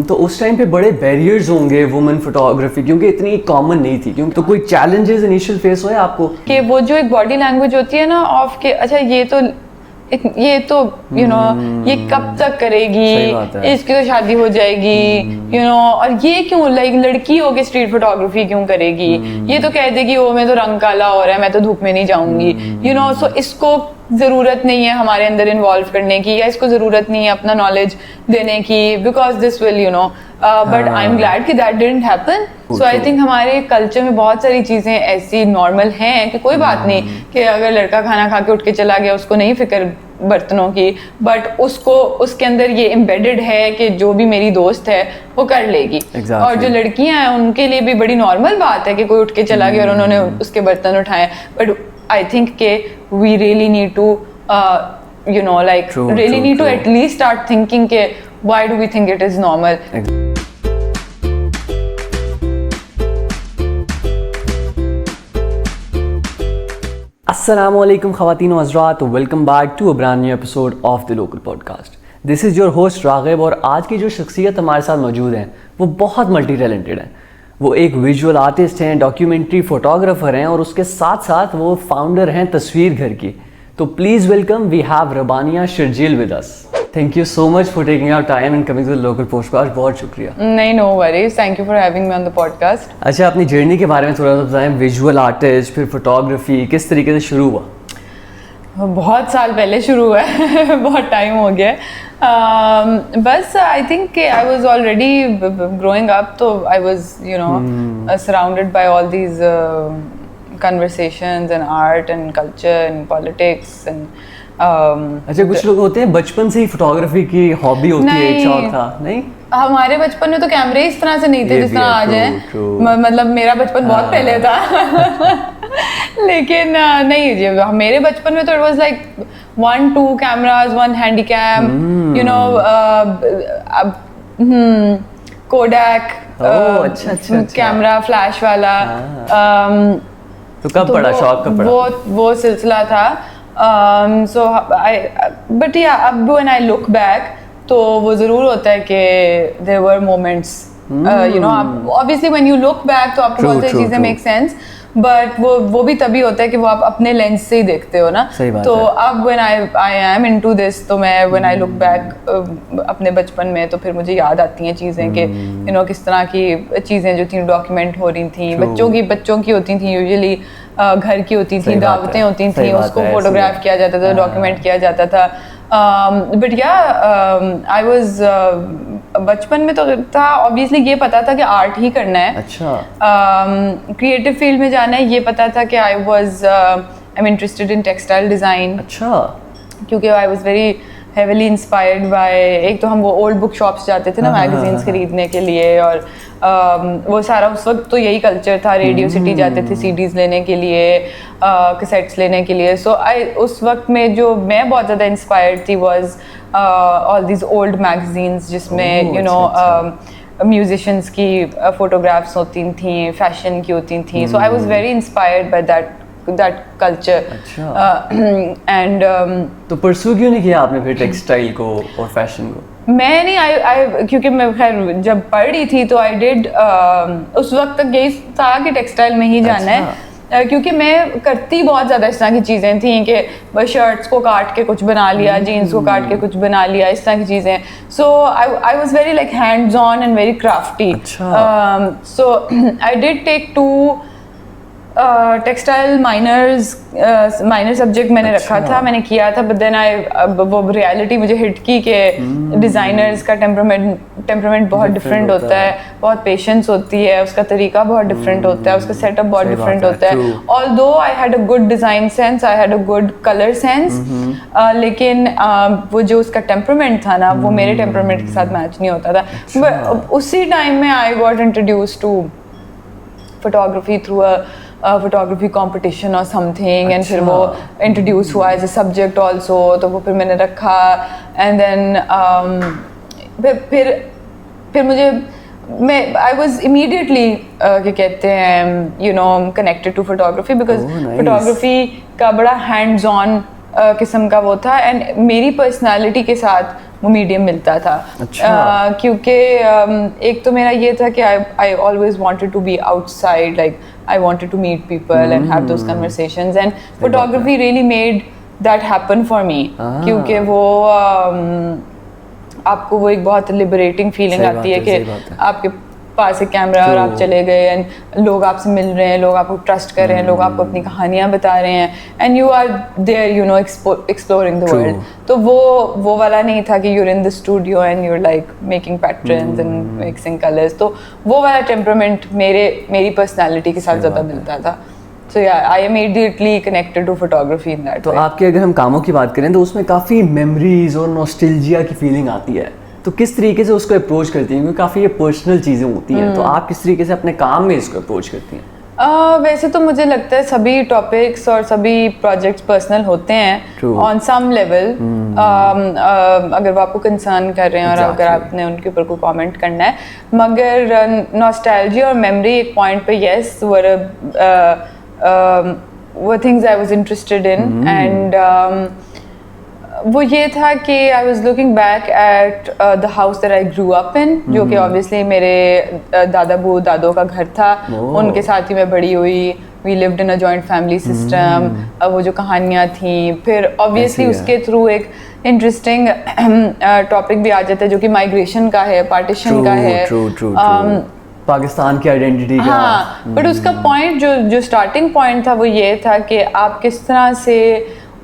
तो उस टाइम पे बड़े बैरियर्स होंगे वुमेन फोटोग्राफी, क्योंकि इतनी कॉमन नहीं थी, क्योंकि तो कोई चैलेंजेस इनिशियल फेस हुए आपको कि वो जो एक बॉडी लैंग्वेज होती है ना ऑफ के, अच्छा ये तो ये कब तक करेगी, इसकी तो शादी हो जाएगी और ये क्यों लाइक लड़की हो के स्ट्रीट फोटोग्राफी क्यों करेगी, ये तो कह देगी वो मैं तो रंग काला हो रहा है, मैं तो धूप में नहीं जाऊंगी सो इसको जरूरत नहीं है हमारे अंदर इन्वॉल्व करने की, या इसको जरूरत नहीं है अपना नॉलेज देने की, because this will but I am glad कि that didn't happen. So I think हमारे कल्चर में बहुत सारी चीजें ऐसी नॉर्मल हैं कि कोई बात नहीं कि अगर लड़का खाना खा के उठ के चला गया उसको नहीं फिक्र बर्तनों की, बट उसको उसके अंदर ये एम्बेडेड है कि जो भी मेरी दोस्त है वो कर लेगी. और जो लड़कियां हैं उनके लिए भी बड़ी नॉर्मल बात है कि कोई उठ के चला गया और उन्होंने उसके बर्तन उठाए. बट I think के we really need to need to at least start thinking के why do we think it is normal. अस्सलामुअलैकुम ख़वातीन व हज़रात, welcome back to a brand new episode of the local podcast. This is your host Raghib, और आज की जो शख्सियत हमारे साथ मौजूद हैं वो बहुत मल्टी टैलेंटेड हैं. वो एक विजुअल आर्टिस्ट हैं, डॉक्यूमेंट्री फोटोग्राफर हैं, और उसके साथ साथ वो फाउंडर हैं तस्वीर घर की. तो please welcome, we have Rabania Sharjeel with us. Thank you so much for taking our time and coming to the local podcast. बहुत शुक्रिया. नहीं, no worries, thank you for having me on the podcast. अच्छा, अपनी journey के बारे में थोड़ा सा बताएं. विजुअल आर्टिस्ट, फिर फोटोग्राफी किस तरीके से शुरू हुआ? बहुत साल पहले शुरू हुआ है बहुत टाइम हो गया. बस I think I was already growing up, तो I was surrounded by all these conversations and art and culture and politics and अच्छा, कुछ लोग होते हैं बचपन से ही फोटोग्राफी की हॉबी होती है, एक शौक था. नहीं, हमारे बचपन में तो कैमरे इस तरह से नहीं थे जिस तरह आज हैं. मतलब मेरा बचपन बहुत पहले था लेकिन नहीं जी, मेरे बचपन में तो it was like 1-2 cameras, 1 Handycam, Kodak camera, flash वाला. तो कब पड़ा शौक, कब पड़ा वो सिलसिला था. सो बट या अब व्हेन आई लुक बैक तो वो जरूर होता है कि there were moments, obviously when you look back तो आपको बहुत सारी चीजें मेक सेंस, बट वो भी तभी होता है कि वो आप अपने लेंस से ही देखते हो ना. तो अब when I am into this, तो मैं व्हेन आई लुक बैक अपने बचपन में, तो फिर मुझे याद आती हैं चीज़ें कि किस तरह की चीज़ें जो थी डॉक्यूमेंट हो रही थी. बच्चों की होती थी, यूजुअली घर की होती थी, दावतें होती थी, उसको फोटोग्राफ किया जाता था, डॉक्यूमेंट किया जाता था. बट या आई वाज बचपन में तो था ऑब्वियसली ये पता था कि आर्ट ही करना है. अच्छा. क्रिएटिव फील्ड में जाना है ये पता था कि I am interested in textile design. अच्छा. क्योंकि आई was very heavily inspired by, एक तो हम वो ओल्ड बुक शॉप्स जाते थे ना मैगजीन्स खरीदने के लिए, और वो सारा उस वक्त तो यही कल्चर था. रेडियो सिटी जाते थे सीडीज लेने के लिए, कैसेट्स लेने के लिए. सो उस वक्त में जो मैं बहुत ज़्यादा इंस्पायर्ड थी was all these old magazines जिसमें म्यूजिशियंस की फोटोग्राफ्स होती थी, फैशन की होती थी. So I was very inspired by that culture. and तो परस्यू क्यों नहीं किया आपने फिर टेक्सटाइल को और फैशन को? मैं नहीं, क्योंकि मैं खैर जब पढ़ रही थी तो आई डिड उस वक्त तक यही था कि टेक्सटाइल में ही जाना है. क्योंकि मैं करती बहुत ज़्यादा इस तरह की चीज़ें थी कि बस शर्ट्स को काट के कुछ बना लिया, जीन्स को काट के कुछ बना लिया, इस तरह की चीज़ें. So I was very like hands on and very crafty. So I did take 2 textile minor subject मैंने रखा था, मैंने किया था. बट देन वो रियलिटी मुझे हिट की कि डिज़ाइनर्स का टेम्परामेंट बहुत डिफरेंट होता है, बहुत पेशेंस होती है, उसका तरीका बहुत डिफरेंट होता है, उसका सेटअप बहुत डिफरेंट होता है. Although I had a good design sense, I had a good colour sense, लेकिन वो जो उसका टेम्परामेंट था ना वो मेरे टेम्परामेंट के साथ मैच नहीं होता था. उसी टाइम में I got introduce to photography through photography competition or something. And फिर वो introduce हुआ as a subject also, तो वो फिर मैंने रखा. And then फिर मुझे I was immediately क्या कहते हैं connected to photography because photography का बड़ा hands on किस्म का वो था. एंड मेरी पर्सनालिटी के साथ वो मीडियम मिलता था। अच्छा। क्योंकि एक तो मेरा ये था कि I always wanted to be outside, like I wanted to meet people and have those conversations, and photography really made that happen for me. क्योंकि वो आपको वो एक बहुत लिबरेटिंग फीलिंग आती है कि आपके पास एक कैमरा और आप चले गए एंड लोग आपसे मिल रहे हैं, लोग आपको ट्रस्ट कर रहे हैं, लोग आपको अपनी कहानियां बता रहे हैं, and you are there, you know, exploring the world. तो वो वाला नहीं था कि you're in the studio and you're like making patterns and mixing colours. तो वो वाला टेम्परामेंट मेरी पर्सनैलिटी के साथ ज़्यादा मिलता था। So yeah, I am immediately connected to photography in that तो way. आपके अगर हम कामों की बात करें तो उसमें काफ़ी मेमोरीज और नॉस्टैल्जिया की फीलिंग आती है, तो किस तरीके से उसको अप्रोच करती हैं, क्योंकि काफ़ी ये पर्सनल चीज़ें होती हैं, तो आप किस तरीके से अपने काम में इसको अप्रोच करती हैं? वैसे तो मुझे लगता है सभी टॉपिक्स और सभी प्रोजेक्ट्स पर्सनल होते हैं ऑन सम लेवल। अगर वो आपको कंसर्न कर रहे हैं और अगर आपने उनके ऊपर कोई कमेंट करना है, मगर नॉस्टैल्जिया और मेमोरी एक पॉइंट पे yes were things I was interested in, and वो ये था कि I was looking back at the house that I grew up in, जो कि obviously मेरे दादों का घर था, उनके साथ ही मैं बड़ी हुई। We lived in a joint family system। वो जो कहानियाँ थी, फिर obviously उसके थ्रू एक इंटरेस्टिंग टॉपिक भी आ जाता है जो कि माइग्रेशन का है, पार्टीशन का है, पाकिस्तान की आइडेंटिटी का। हाँ, बट उसका पॉइंट जो स्टार्टिंग पॉइंट था वो ये था कि आप किस तरह से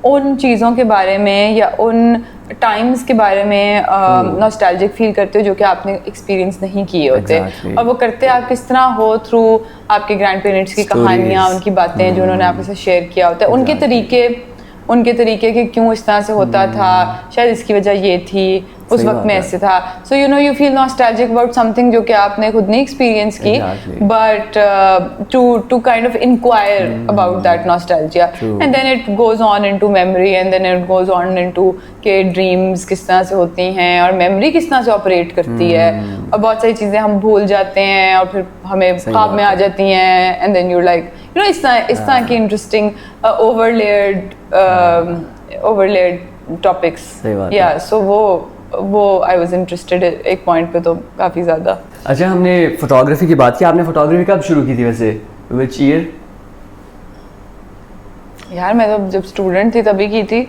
उन चीज़ों के बारे में या उन टाइम्स के बारे में नॉस्टैल्जिक फील करते हो जो कि आपने एक्सपीरियंस नहीं किए होते। और वो करते आप किस तरह हो थ्रू आपके ग्रैंड पेरेंट्स की कहानियाँ, उनकी बातें जो उन्होंने आपके साथ शेयर किया होता है, उनके तरीके के क्यों इस तरह से होता था, शायद इसकी वजह ये थी, उस वक्त में ऐसे था। So you know you feel nostalgic about something जो कि आपने खुद नहीं एक्सपीरियंस की, but to kind of inquire about that nostalgia, and then it goes on into memory, and then it goes on into के ड्रीम्स किस तरह से होती हैं और मेमोरी किस तरह से ऑपरेट करती है, और बहुत सारी चीज़ें हम भूल जाते हैं और फिर हमें ख्वाब में आ जाती हैं, and then you like you know इस तरह की इंटरेस्टिंग ओवरलेयर्ड टॉपिक्स। या सो वो आई वाज इंटरेस्टेड एक पॉइंट पे तो काफ़ी ज़्यादा। अच्छा, हमने फोटोग्राफी की बात की, आपने फोटोग्राफी कब शुरू की थी वैसे, विच ईयर? यार मैं तो जब स्टूडेंट थी तभी की थी,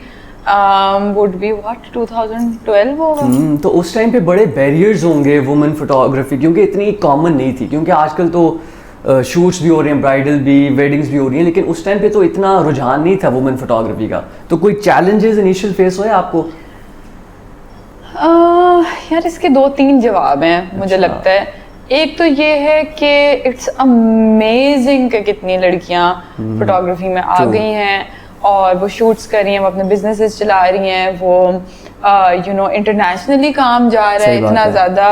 वुड बी व्हाट 2012 होगा। तो उस टाइम पे बड़े बैरियर्स होंगे वुमेन फोटोग्राफी, क्योंकि इतनी कॉमन नहीं थी, क्योंकि आजकल तो शूट्स भी हो रहे हैं, ब्राइडल भी, वेडिंग्स भी हो रही हैं, लेकिन उस टाइम पे तो इतना रुझान नहीं था वुमेन फोटोग्राफी का। तो कोई चैलेंजेस इनिशियल फेस हुए आपको? यार इसके 2-3 जवाब हैं मुझे लगता है। एक तो ये है कि इट्स अमेजिंग कि कितनी लड़कियां फोटोग्राफी में आ गई हैं और वो शूट्स कर रही हैं, वो अपने बिजनेसेस चला रही हैं, वो यू नो इंटरनेशनली काम जा रहा है इतना ज़्यादा,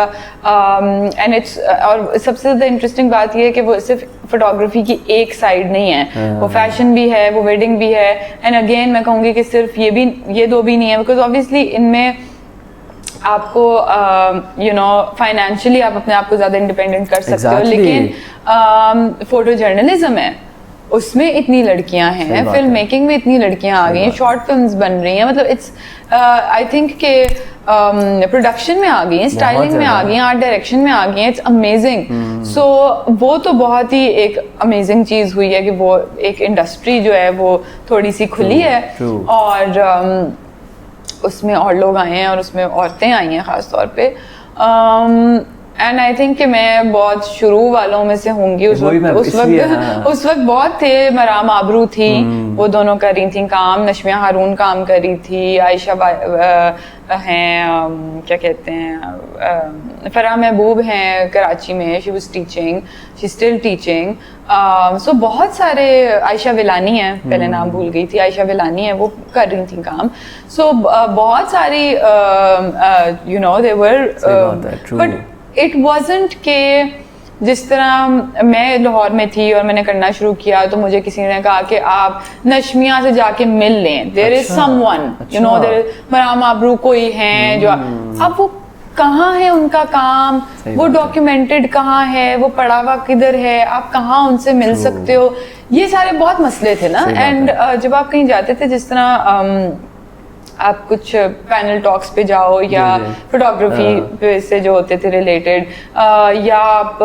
एंड इट्स और सबसे ज़्यादा इंटरेस्टिंग बात ये है कि वो सिर्फ फोटोग्राफी की एक साइड नहीं है, वो फैशन भी है, वो वेडिंग भी है, एंड अगेन मैं कहूँगी कि सिर्फ ये दो भी नहीं है, बिकॉज ऑब्वियसली इनमें आपको यू नो फाइनेंशियली आप अपने आप को ज़्यादा इंडिपेंडेंट कर सकते हो, लेकिन फोटो जर्नलिज्म है उसमें इतनी लड़कियां हैं, फिल्म मेकिंग में इतनी लड़कियां आ गई हैं, शॉर्ट फिल्म्स बन रही हैं, मतलब इट्स आई थिंक के प्रोडक्शन में आ गई हैं, स्टाइलिंग में आ गई हैं, आर्ट डायरेक्शन में आ गई हैं, इट्स अमेजिंग। सो वो तो बहुत ही एक अमेजिंग चीज़ हुई है कि वो एक इंडस्ट्री जो है वो थोड़ी सी खुली है और उसमें और लोग आए हैं और उसमें औरतें आई हैं ख़ास तौर पे, एंड आई थिंक कि मैं बहुत शुरू वालों में से होंगी। उस वक्त बहुत थे, मराम आबरू थी, वो दोनों कर रही थी काम, नशमिया हारून काम कर रही थी, आयशा हैं क्या कहते हैं, फराह महबूब हैं कराची में, she was teaching, she still teaching, so बहुत सारे, आयशा विलानी है, पहले नाम भूल गई थी, आयशा विलानी है, वो कर रही थी काम। सो बहुत सारी you know they were, but it wasn't के जिस तरह मैं लाहौर में थी और मैंने करना शुरू किया तो मुझे किसी ने कहा कि आप नशमिया से जाके मिल लें, there is someone you know, there Maram Abroo कोई हैं जो, अब वो कहाँ है उनका काम, वो डॉक्यूमेंटेड कहाँ है, वो पढ़ा हुआ किधर है, आप कहाँ उनसे मिल सकते हो, ये सारे बहुत मसले थे ना। एंड जब आप कहीं जाते थे, जिस तरह आप कुछ पैनल टॉक्स पे जाओ या फोटोग्राफी पे से जो होते थे रिलेटेड, या आप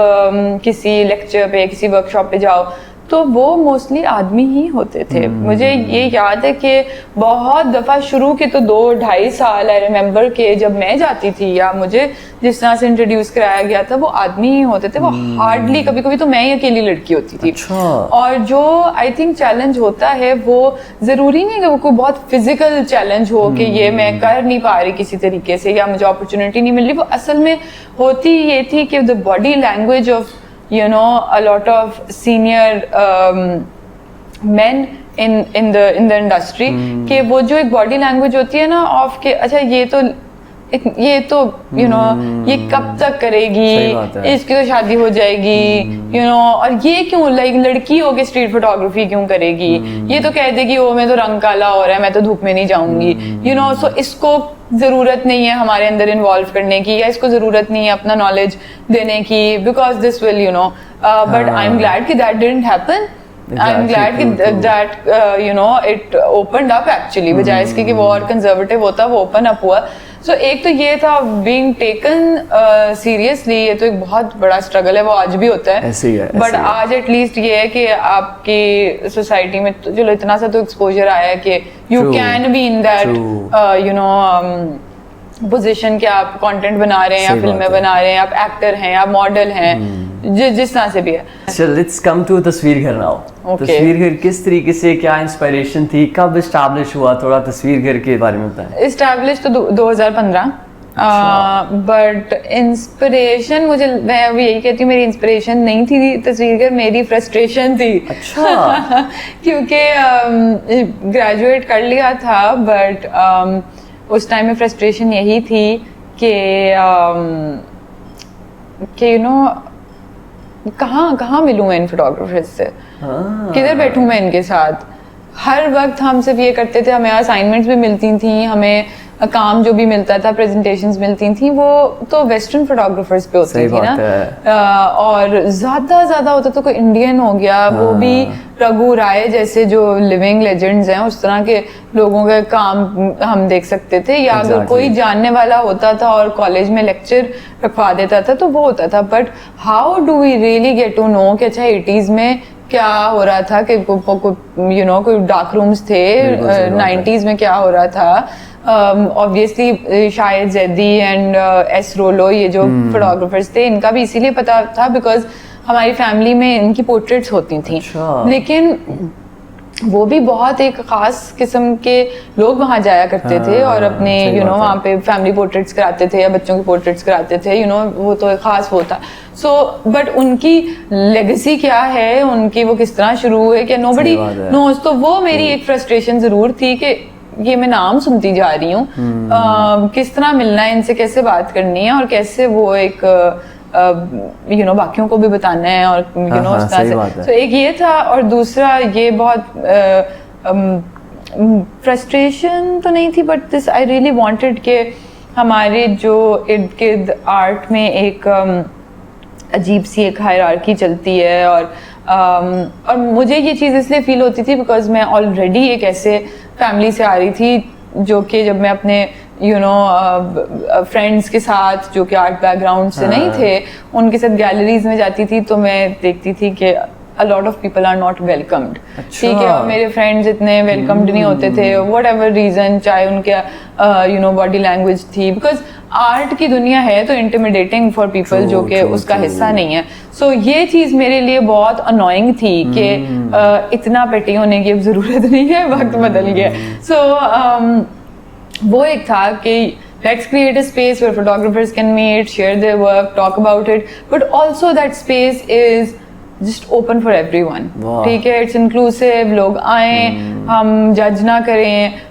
किसी लेक्चर पे किसी वर्कशॉप पे जाओ, तो वो मोस्टली आदमी ही होते थे। मुझे ये याद है कि बहुत दफ़ा शुरू के तो 2-2.5 साल आई रिमेम्बर के जब मैं जाती थी या मुझे जिस तरह से इंट्रोड्यूस कराया गया था वो आदमी ही होते थे। वो हार्डली, कभी कभी तो मैं ही अकेली लड़की होती थी। अच्छा। और जो आई थिंक चैलेंज होता है वो ज़रूरी नहीं कि वो कोई बहुत फिजिकल चैलेंज हो कि ये मैं कर नहीं पा रही किसी तरीके से या मुझे अपॉर्चुनिटी नहीं मिल रही। वो असल में होती ये थी कि the body language of a lot of senior men in the industry, कि वो जो एक बॉडी लैंग्वेज होती है ना ऑफ के अच्छा ये तो ये कब तक करेगी, इसकी तो शादी हो जाएगी, और ये क्यों लड़की हो के स्ट्रीट फोटोग्राफी क्यों करेगी, ये तो कह देगी ओ मैं तो रंग काला हो रहा है, मैं तो धूप में नहीं जाऊंगी, सो इसको जरूरत नहीं है हमारे अंदर इन्वॉल्व करने की, या इसको जरूरत नहीं है अपना नॉलेज देने की, because this will but I am glad कि that didn't happen. I am glad that it opened up actually, बजाय इसके कि वो और कंजर्वेटिव होता, वो ओपन अप हुआ। सो एक तो ये था being taken seriously, ये तो एक बहुत बड़ा स्ट्रगल है, वो आज भी होता है, बट आज एटलीस्ट ये है कि आपकी सोसाइटी में चलो इतना सा तो एक्सपोजर आया है कि you can be in that position, कि आप कंटेंट बना रहे हैं या फिल्में बना रहे हैं, आप एक्टर हैं, आप मॉडल हैं, जिस तरह से भी है। चल लेट्स कम टू तस्वीर घर नाउ। तस्वीर घर किस तरीके से, क्या इंस्पिरेशन थी, कब एस्टैब्लिश हुआ, थोड़ा तस्वीर घर के बारे में बताएं। एस्टैब्लिश तो 2015, बट इंस्पिरेशन मैं यही कहती हूँ, मेरी इंस्पिरेशन नहीं थी तस्वीर घर, मेरी फ्रस्ट्रेशन थी। अच्छा। क्योंकि ग्रेजुएट कर लिया था, बट उस टाइम में फ्रस्ट्रेशन यही थी कि कहाँ मिलूँ मैं इन फोटोग्राफर्स से, किधर बैठूँ मैं इनके साथ। हर वक्त हम सिर्फ ये करते थे, हमें असाइनमेंट्स भी मिलती थी, हमें काम जो भी मिलता था, प्रेजेंटेशंस मिलती थी, वो तो वेस्टर्न फोटोग्राफर्स पे होती थी ना, और ज्यादा होता तो कोई इंडियन हो गया, वो भी रघु राय जैसे जो लिविंग लेजेंड्स हैं, उस तरह के लोगों के काम हम देख सकते थे, या अगर कोई जानने वाला होता था और कॉलेज में लेक्चर रखवा देता था तो वो होता था। But how do we really get to know कि अच्छा 80s में क्या हो रहा था, कि कोई डार्क रूम्स थे, 90s में क्या हो रहा था। ऑब्वियसली शायद जैदी एंड एस रोलो, ये जो फोटोग्राफर्स थे, इनका भी इसीलिए पता था बिकॉज हमारी फैमिली में इनकी पोर्ट्रेट्स होती थी। लेकिन वो भी बहुत एक खास किस्म के लोग वहाँ जाया करते थे और अपने वहाँ पे फैमिली पोर्ट्रेट्स कराते थे या बच्चों की पोर्ट्रेट्स कराते थे, वो तो एक खास वो था। सो बट उनकी लेगेसी क्या है, उनकी वो किस तरह शुरू हुए, कि नोबडी नोज। तो वो मेरी एक फ्रस्ट्रेशन जरूर थी कि ये मैं नाम सुनती जा रही हूँ, किस तरह मिलना है इनसे, कैसे बात करनी है और कैसे वो एक बाकियों को भी बताना है, और उस तरह से। तो एक ये था, और दूसरा ये बहुत फ्रस्ट्रेशन तो नहीं थी, but this I really wanted के हमारे जो इर्द गिर्द आर्ट में एक अजीब सी एक हायरार्की चलती है, और मुझे ये चीज़ इसलिए फील होती थी बिकॉज मैं ऑलरेडी एक ऐसे फैमिली से आ रही थी जो कि जब मैं अपने फ्रेंड्स के साथ जो कि आर्ट बैकग्राउंड से नहीं थे, उनके साथ गैलरीज में जाती थी तो मैं देखती थी कि a lot of people are not welcomed। ठीक है, और मेरे फ्रेंड्स इतने वेलकम्ड नहीं होते थे, whatever reason, चाहे उनके बॉडी लैंग्वेज थी, बिकॉज आर्ट की दुनिया है तो इंटिमिडेटिंग फॉर पीपल जो कि उसका हिस्सा नहीं है। सो ये चीज़ मेरे लिए बहुत अनोइंग थी कि इतना पेटी होने की अब ज़रूरत नहीं है, वक्त बदल गया। सो वो एक था कि let's create a space where photographers can meet, share their work, talk about it, but also that space is just open for everyone। ठीक है, it's inclusive, लोग आए, हम जज ना करें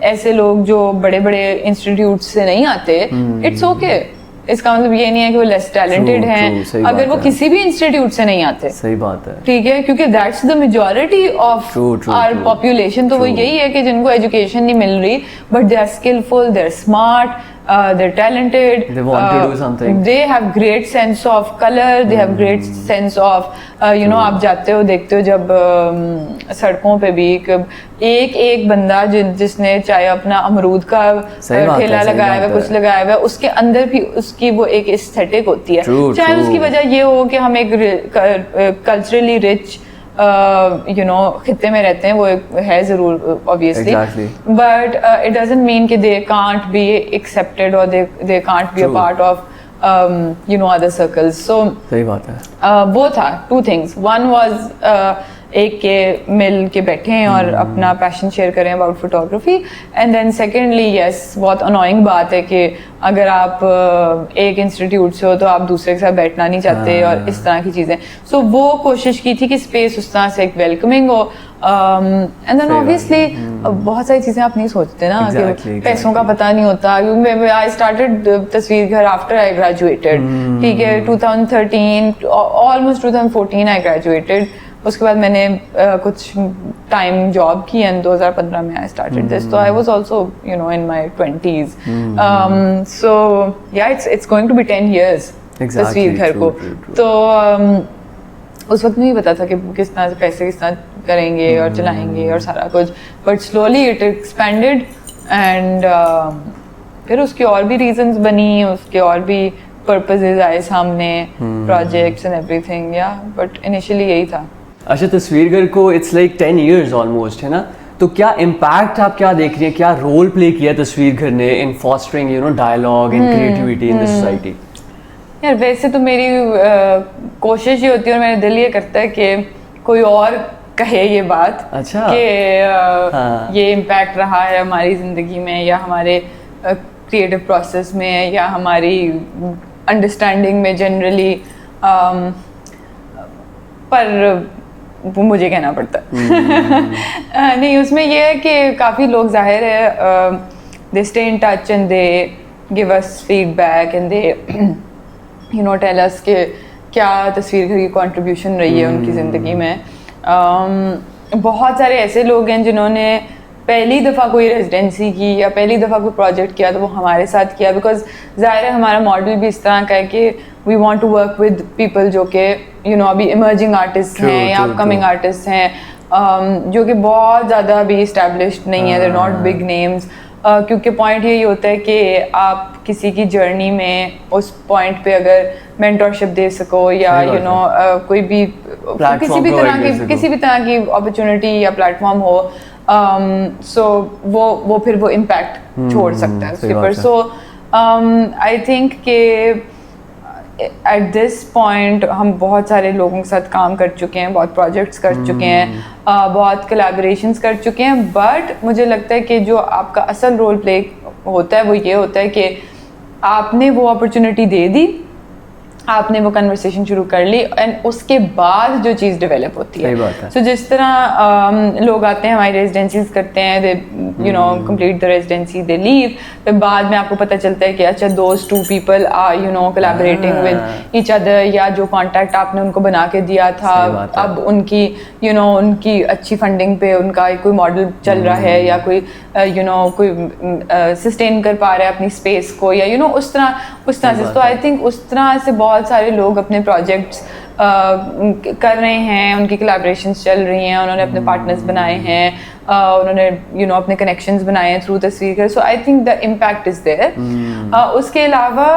ऐसे लोग जो बड़े बड़े इंस्टीट्यूट से नहीं आते, it's okay। इसका मतलब ये नहीं है कि वो लेस टैलेंटेड हैं अगर वो किसी भी इंस्टीट्यूट से नहीं आते। सही बात है, ठीक है, क्योंकि that's the majority of our population. तो वो यही है कि जिनको एजुकेशन नहीं मिल रही but they are skillful, they are smart, they're talented, They want to do something. they have great sense of color, they have great sense of you know, आप जाते हो देखते हो जब सड़कों पे भी एक बंदा जिसने चाहे अपना अमरूद का ठेला लगाया हुआ, कुछ लगाया हुआ, उसके अंदर भी उसकी वो एक एस्थेटिक होती है। चाहे उसकी वजह ये हो कि हम एक कल्चरली रिच you know खित्ते में रहते हैं, वो है ज़रूर obviously, but it doesn't mean कि they can't be accepted or they can't be a part of you know other circles. So सही बात है। वो था two things. One was एक के मिल के बैठे हैं और अपना पैशन शेयर करें about photography, and then secondly yes, बहुत अनोइंग बात है कि अगर आप एक इंस्टीट्यूट से हो तो आप दूसरे के साथ बैठना नहीं चाहते और इस तरह की चीज़ें। सो वो कोशिश की थी कि स्पेस उस तरह से एक वेलकमिंग हो, एंड देन ऑब्वियसली बहुत सारी चीज़ें आप नहीं सोचते ना कि पैसों का पता नहीं होता। आई स्टार्टेड तस्वीर घर आफ्टर आई ग्रेजुएटेड, ठीक है, 2013 ऑलमोस्ट 2014 आई ग्रेजुएटेड। उसके बाद मैंने कुछ टाइम जॉब की एंड 2015 में आई स्टार्टेड दिस, तो I was also you know in my 20s, so yeah it's going to be 10 years तस्वीर घर को। तो उस वक्त नहीं पता था कि किस तरह से पैसे किस तरह करेंगे और चलाएंगे और सारा कुछ, but slowly it expanded and फिर उसकी और भी रीजंस बनी, उसके और भी पर्पसेस आए सामने, प्रोजेक्ट्स एंड एवरीथिंग, या बट इनिशियली यही था। अच्छा, तस्वीर घर को इट्स लाइक 10 years ऑलमोस्ट, है ना? तो क्या इम्पैक्ट आप क्या देख रही हैं, क्या रोल प्ले किया तस्वीर घर ने in fostering you know dialogue and creativity in the society? यार वैसे तो मेरी कोशिश ये होती है और मेरा दिल ये करता है कि कोई और कहे ये बात, अच्छा, कि ये इम्पैक्ट रहा है हमारी ज़िंदगी में या हमारे क्रिएटिव प्रोसेस में या हमारी अंडरस्टैंडिंग में जनरली, पर वो मुझे कहना पड़ता है। नहीं, उसमें ये है कि काफ़ी लोग जाहिर है they stay in touch and they give us feedback and they you know tell us कि क्या तस्वीर घर की कंट्रीब्यूशन रही है उनकी ज़िंदगी में। बहुत सारे ऐसे लोग हैं जिन्होंने पहली दफ़ा कोई रेजिडेंसी की या पहली दफ़ा कोई प्रोजेक्ट किया तो वो हमारे साथ किया, बिकॉज ज़ाहिर है हमारा मॉडल भी इस तरह का है कि we want to work with people जो कि यू नो अभी इमर्जिंग आर्टिस्ट हैं या अपकमिंग आर्टिस्ट हैं, जो कि बहुत ज़्यादा अभी इस्टेब्लिश्ड नहीं है, देयर नॉट बिग नेम्स, क्योंकि पॉइंट यही होता है कि आप किसी की जर्नी में उस पॉइंट पे अगर मेंटरशिप दे सको या यू नो कोई भी किसी भी तरह की अपॉर्चुनिटी या प्लेटफॉर्म हो, सो वो फिर वो इम्पैक्ट छोड़ सकता है उसके ऊपर। सो आई थिंक कि एट दिस पॉइंट हम बहुत सारे लोगों के साथ काम कर चुके हैं, बहुत प्रोजेक्ट्स कर चुके हैं, बहुत कोलैबोरेशंस कर चुके हैं, बट मुझे लगता है कि जो आपका असल रोल प्ले होता है वो ये होता है कि आपने वो अपॉर्चुनिटी दे दी, आपने वो कन्वर्सेशन शुरू कर ली एंड उसके बाद जो चीज़ डेवलप होती है। सो जिस तरह लोग आते हैं हमारी रेजिडेंसीज करते हैं, they you know complete the residency, they leave, फिर बाद में आपको पता चलता है कि अच्छा those two people are you know collaborating with each other, या जो कॉन्टैक्ट आपने उनको बना के दिया था अब उनकी यू नो उनकी अच्छी फंडिंग पे उनका कोई मॉडल चल रहा है या कोई यू नो कोई सस्टेन कर पा रहा है अपनी स्पेस को या यू नो उस तरह से। तो आई थिंक उस तरह से बहुत सारे लोग अपने प्रोजेक्ट्स कर रहे हैं, उनकी कोलैबोरेशंस चल रही हैं, उन्होंने अपने पार्टनर्स बनाए हैं, उन्होंने यू नो अपने कनेक्शंस बनाए हैं through Tasveer Ghar. So I think the impact is there. उसके अलावा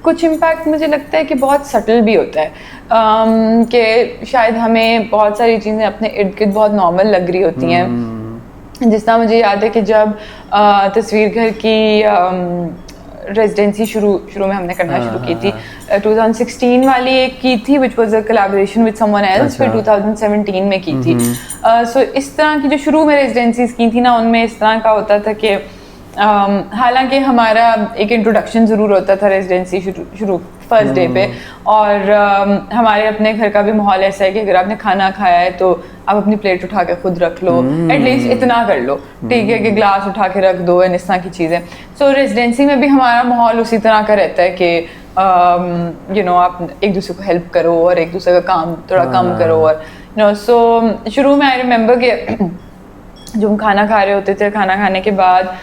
कुछ इम्पैक्ट मुझे लगता है कि बहुत सटल भी होता है, कि शायद हमें बहुत सारी चीज़ें अपने इर्द गिर्द बहुत नॉर्मल लग रही होती हैं। जिस तरह मुझे याद है कि जब तस्वीर घर की रेजिडेंसी शुरू में हमने करना शुरू की थी, 2016 वाली एक की थी which was a collaboration with someone else, फिर 2017 में की थी। सो इस तरह की जो शुरू में रेजिडेंसीज की थी ना, उनमें इस तरह का होता था कि हालांकि हमारा एक इंट्रोडक्शन ज़रूर होता था रेजिडेंसी शुरू फर्स्ट डे पे, और हमारे अपने घर का भी माहौल ऐसा है कि अगर आपने खाना खाया है तो आप अपनी प्लेट उठा के खुद रख लो, एटलीस्ट इतना कर लो, ठीक है, कि ग्लास उठा के रख दो एंड इस तरह की चीज़ें। सो रेजिडेंसी में भी हमारा माहौल उसी तरह का रहता है कि यू नो आप एक दूसरे को हेल्प करो और एक दूसरे का काम थोड़ा कम करो, और यू नो सो शुरू में आई रिमेंबर कि जो हम खाना खा रहे होते थे, खाना खाने के बाद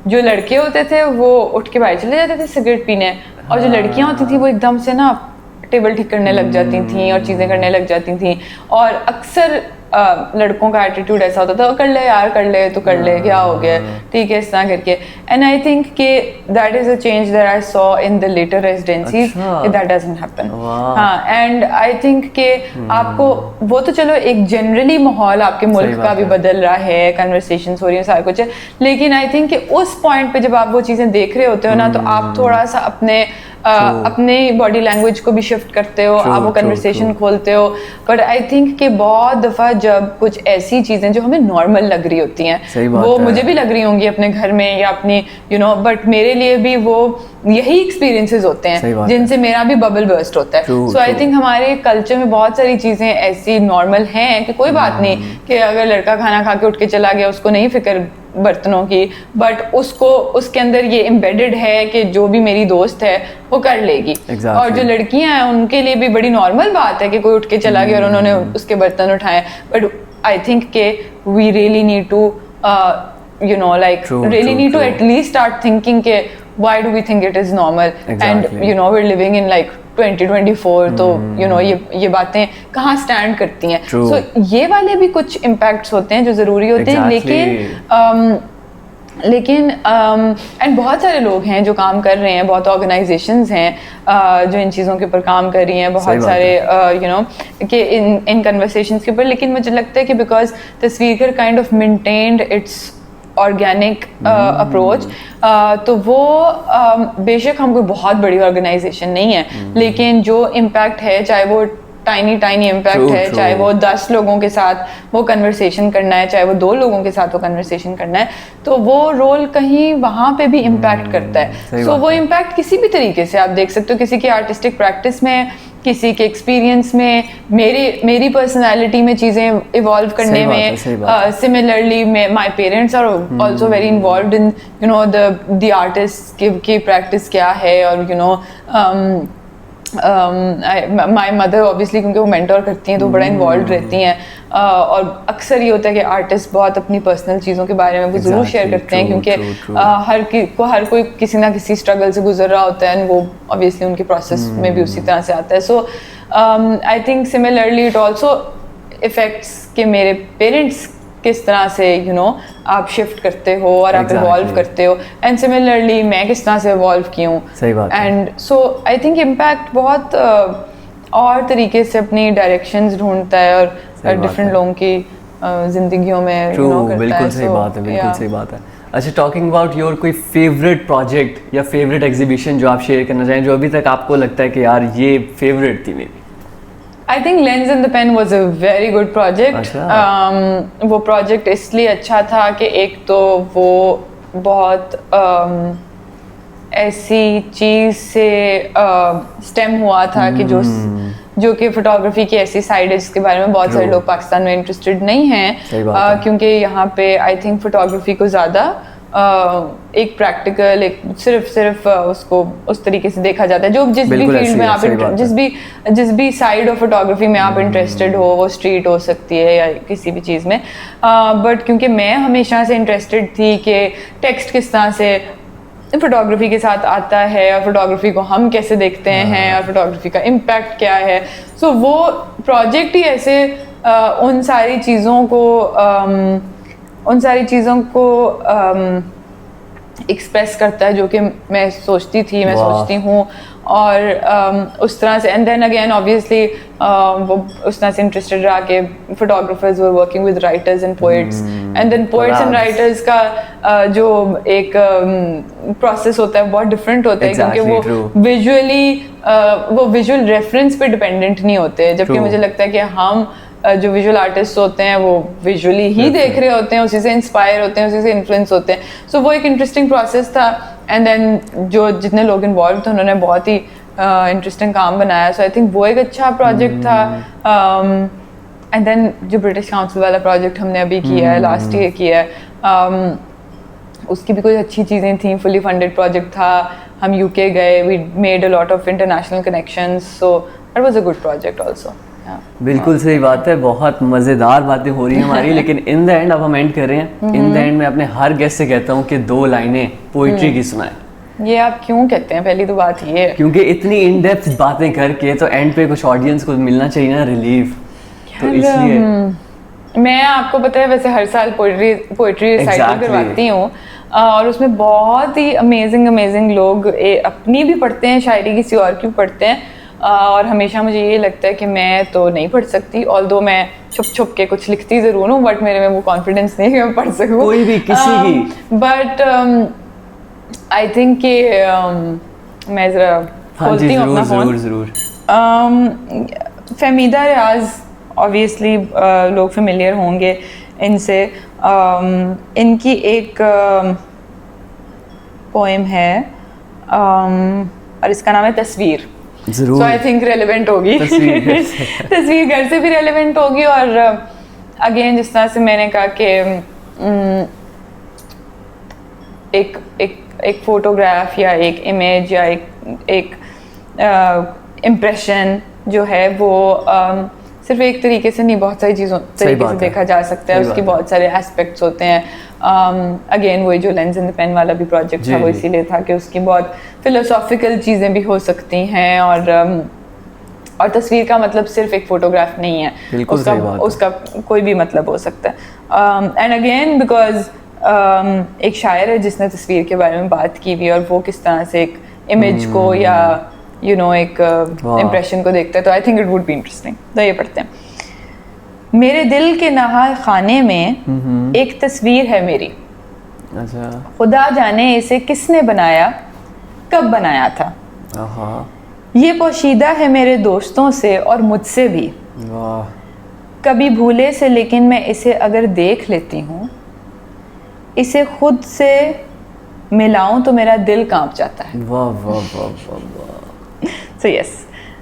जो लड़के होते थे वो उठ के बाहर चले जाते थे सिगरेट पीने, और जो लड़कियां होती थी वो एकदम से ना टेबल ठीक करने लग जाती थी और चीज़ें करने लग जाती थी। और अक्सर लड़कों का एटीट्यूड ऐसा होता था, कर ले यार, कर ले, तो कर ले, क्या हो गया, ठीक है, इस तरह करके। एंड आई थिंक कि that is a change that I saw in the later residencies, that doesn't happen. हाँ, एंड आई थिंक कि आपको वो तो चलो एक जनरली माहौल आपके मुल्क का भी बदल रहा है, कन्वर्सेशंस हो रही है, सारा कुछ है, लेकिन आई थिंक कि उस पॉइंट पे जब आप वो चीज़ें देख रहे होते हो ना, तो आप थोड़ा सा अपने बॉडी लैंग्वेज को भी शिफ्ट करते हो, आप वो कन्वर्सेशन खोलते हो। बट आई थिंक कि बहुत दफ़ा जब कुछ ऐसी चीज़ें जो हमें नॉर्मल लग रही होती हैं, वो मुझे भी लग रही होंगी अपने घर में या अपनी बट मेरे लिए भी वो यही एक्सपीरियंसेस होते हैं जिनसे मेरा भी बबल बर्स्ट होता है। सो आई थिंक हमारे कल्चर में बहुत सारी चीज़ें ऐसी नॉर्मल हैं कि कोई बात नहीं कि अगर लड़का खाना खा के उठ के चला गया, उसको नहीं फिक्र बर्तनों की, बट उसको उसके अंदर ये एम्बेडेड है कि जो भी मेरी दोस्त है वो कर लेगी। और जो लड़कियां हैं उनके लिए भी बड़ी नॉर्मल बात है कि कोई उठ के चला गया और उन्होंने उसके बर्तन उठाए। बट आई थिंक के we really need to really need to at least start thinking के why do we think it is normal, and we're living in like 2024, तो ये बातें कहाँ स्टैंड करती हैं। So ये वाले भी कुछ इम्पैक्ट्स होते हैं जो ज़रूरी होते हैं, लेकिन एंड बहुत सारे लोग हैं जो काम कर रहे हैं, बहुत ऑर्गेनाइजेशंस हैं जो इन चीज़ों के ऊपर काम कर रही हैं, बहुत सारे कि इन कन्वर्सेशंस के ऊपर। लेकिन मुझे लगता है कि बिकॉज तस्वीर kind of maintained it's organic approach, तो वो बेशक हम कोई बहुत बड़ी ऑर्गेनाइजेशन नहीं है, लेकिन जो इम्पैक्ट है, चाहे वो टाइनी इम्पैक्ट है, चाहे वो 10 लोगों के साथ वो कन्वर्सेशन करना है, चाहे वो 2 लोगों के साथ वो कन्वर्सेशन करना है, तो वो रोल कहीं वहाँ पे भी इम्पैक्ट करता है। सो वो इम्पैक्ट किसी भी तरीके से आप देख सकते हो, किसी की आर्टिस्टिक प्रैक्टिस में, किसी के एक्सपीरियंस में, मेरी पर्सनालिटी में चीज़ें इवॉल्व करने में। Similarly my parents are also very involved in the artist की प्रैक्टिस क्या है, और माय मदर ऑब्वियसली, क्योंकि वो मेंटोर करती हैं तो बड़ा इन्वॉल्व रहती हैं, और अक्सर ये होता है कि आर्टिस्ट बहुत अपनी पर्सनल चीज़ों के बारे में वो ज़रूर शेयर करते हैं, क्योंकि हर कोई किसी ना किसी स्ट्रगल से गुजर रहा होता है, वो ऑब्वियसली उनके प्रोसेस में भी उसी तरह से आता है। So I think similarly it also affects कि मेरे पेरेंट्स किस तरह से आप शिफ्ट करते हो और आप इवॉल्व करते हो, एंड सिमिलरली मैं किस तरह से इवॉल्व की हूँ। सही बात है। And so I think impact बहुत और तरीके से अपनी डायरेक्शंस ढूंढता है और डिफरेंट लोगों की जिंदगियों में करता है। बिल्कुल सही बात है, बिल्कुल सही बात है। अच्छा, टॉकिंग अबाउट योर कोई फेवरेट प्रोजेक्ट या फेवरेट एग्जीबिशन जो आप शेयर करना चाहें, जो अभी तक आपको लगता है कि यार ये फेवरेट थी मेरी? I think Lens and the Pen was a very good project. वो प्रोजेक्ट इसलिए अच्छा था कि एक तो वो बहुत ऐसी चीज़ से स्टेम हुआ था कि जो कि फोटोग्राफी की ऐसी साइड है जिसके बारे में बहुत सारे लोग पाकिस्तान में इंटरेस्टेड नहीं हैं, क्योंकि यहाँ पे आई थिंक फोटोग्राफी को ज़्यादा एक प्रैक्टिकल, एक सिर्फ उसको उस तरीके से देखा जाता है। जो जिस भी फील्ड में आप जिस भी साइड ऑफ फोटोग्राफी में आप इंटरेस्टेड हो, वो स्ट्रीट हो सकती है या किसी भी चीज़ में, बट क्योंकि मैं हमेशा से इंटरेस्टेड थी कि टेक्स्ट किस तरह से फोटोग्राफी के साथ आता है और फोटोग्राफी को हम कैसे देखते हैं और फोटोग्राफी का इम्पैक्ट क्या है। सो वो प्रोजेक्ट ही ऐसे उन सारी चीज़ों को एक्सप्रेस करता है जो कि मैं सोचती सोचती हूँ, और उस तरह से। एंड देन अगेन ऑब्वियसली वो उस तरह से इंटरेस्टेड रहा कि photographers were working with writers and poets, and then poets and writers का जो एक प्रोसेस होता है बहुत डिफरेंट होता है, क्योंकि वो विजुअल रेफरेंस पे डिपेंडेंट नहीं होते, जबकि मुझे लगता है कि हम जो विजुअल आर्टिस्ट होते हैं वो विजुअली ही देख रहे होते हैं, उसी से इंस्पायर होते हैं, उसी से इन्फ्लुएंस होते हैं। सो वो एक इंटरेस्टिंग प्रोसेस था, एंड देन जो जितने लोग इन्वॉल्व थे उन्होंने बहुत ही इंटरेस्टिंग काम बनाया। सो आई थिंक वो एक अच्छा प्रोजेक्ट था। एंड देन जो ब्रिटिश काउंसिल वाला प्रोजेक्ट हमने अभी किया है, लास्ट ईयर किया है, उसकी भी कुछ अच्छी चीज़ें थी। फुली फंडेड प्रोजेक्ट था, हम यूके गए, we made a lot of international connections, so that was a good project also. बिल्कुल सही बात है, बहुत मज़ेदार बातें हो रही हैं हमारी। लेकिन इन द एंड अब हम एंड कर रहे हैं। इन द एंड मैं अपने हर गेस्ट से कहता हूँ कि 2 लाइनें पोइट्री की सुनाएं। ये आप क्यों कहते हैं? पहली तो बात ये है क्योंकि इतनी इन डेप्थ बातें करके तो एंड पे कुछ ऑडियंस को मिलना चाहिए ना रिलीफ, तो इसलिए मैं आपको पता है वैसे हर साल पोइट्री रिसाइटल करवाती हूँ और उसमें बहुत ही अमेजिंग लोग अपनी भी पढ़ते हैं शायरी, किसी और की भी पढ़ते हैं और हमेशा मुझे ये लगता है कि मैं तो नहीं पढ़ सकती, ऑल्दो मैं छुप के कुछ लिखती ज़रूर हूँ, बट मेरे में वो कॉन्फिडेंस नहीं है कि मैं पढ़ सकूँ कोई भी किसी की। बट आई थिंक कि मैं ज़रा खोलती हूँ अपना फ़ोन। ज़रूर फहमीदा रियाज, ऑब्वियसली लोग फेमिलियर होंगे इनसे। इनकी एक पोएम है और इसका नाम है तस्वीर। ज़रूर। सो आई थिंक रेलेवेंट होगी। तस्वीर घर से भी रेलेवेंट होगी और अगेन जिस तरह से मैंने कहा कि एक फोटोग्राफ या एक इमेज या एक इम्प्रेशन जो है वो सिर्फ एक तरीके से नहीं, बहुत सारी चीज़ों तरीके से देखा जा सकता है। उसकी बहुत सारे एस्पेक्ट्स होते हैं। अगेन वही जो लेंस इन द पेन वाला भी प्रोजेक्ट था वो इसीलिए था कि उसकी बहुत फिलोसॉफिकल चीज़ें भी हो सकती हैं और तस्वीर का मतलब सिर्फ एक फोटोग्राफ नहीं है, उसका कोई भी मतलब हो सकता है। एंड अगेन बिकॉज एक शायर है जिसने तस्वीर के बारे में बात की हुई और वो किस तरह से एक इमेज को या एक इम्प्रेशन को देखता है, तो I think it would be interesting. तो ये पढ़ते हैं। मेरे दिल के नहा खाने में एक तस्वीर है मेरी। अच्छा। खुदा जाने इसे किसने बनाया, कब बनाया था। ये पोशीदा है मेरे दोस्तों से और मुझसे भी। वाह। कभी भूले से लेकिन मैं इसे अगर देख लेती हूँ, इसे खुद से मिलाऊं तो मेरा दिल कांप जाता है। वाह वाह वाह वाह वाह। So yes.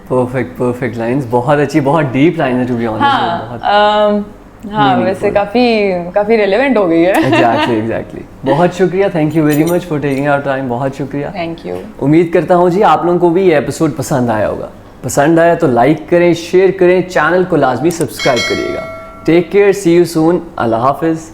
Perfect lines, बहुत अच्छी, बहुत डीप लाइन है टू बी ऑनेस्ट। हाँ वैसे काफी रेलेवेंट हो गई है। एग्जैक्टली। बहुत शुक्रिया, thank you very much for taking our time. बहुत शुक्रिया। Thank you. उम्मीद करता हूँ जी आप लोगों को भी ये एपिसोड पसंद आया होगा। पसंद आया तो लाइक करें, शेयर करें, चैनल को लाजमी सब्सक्राइब करिएगा। Take care, see you soon, अल्लाह हाफिज़।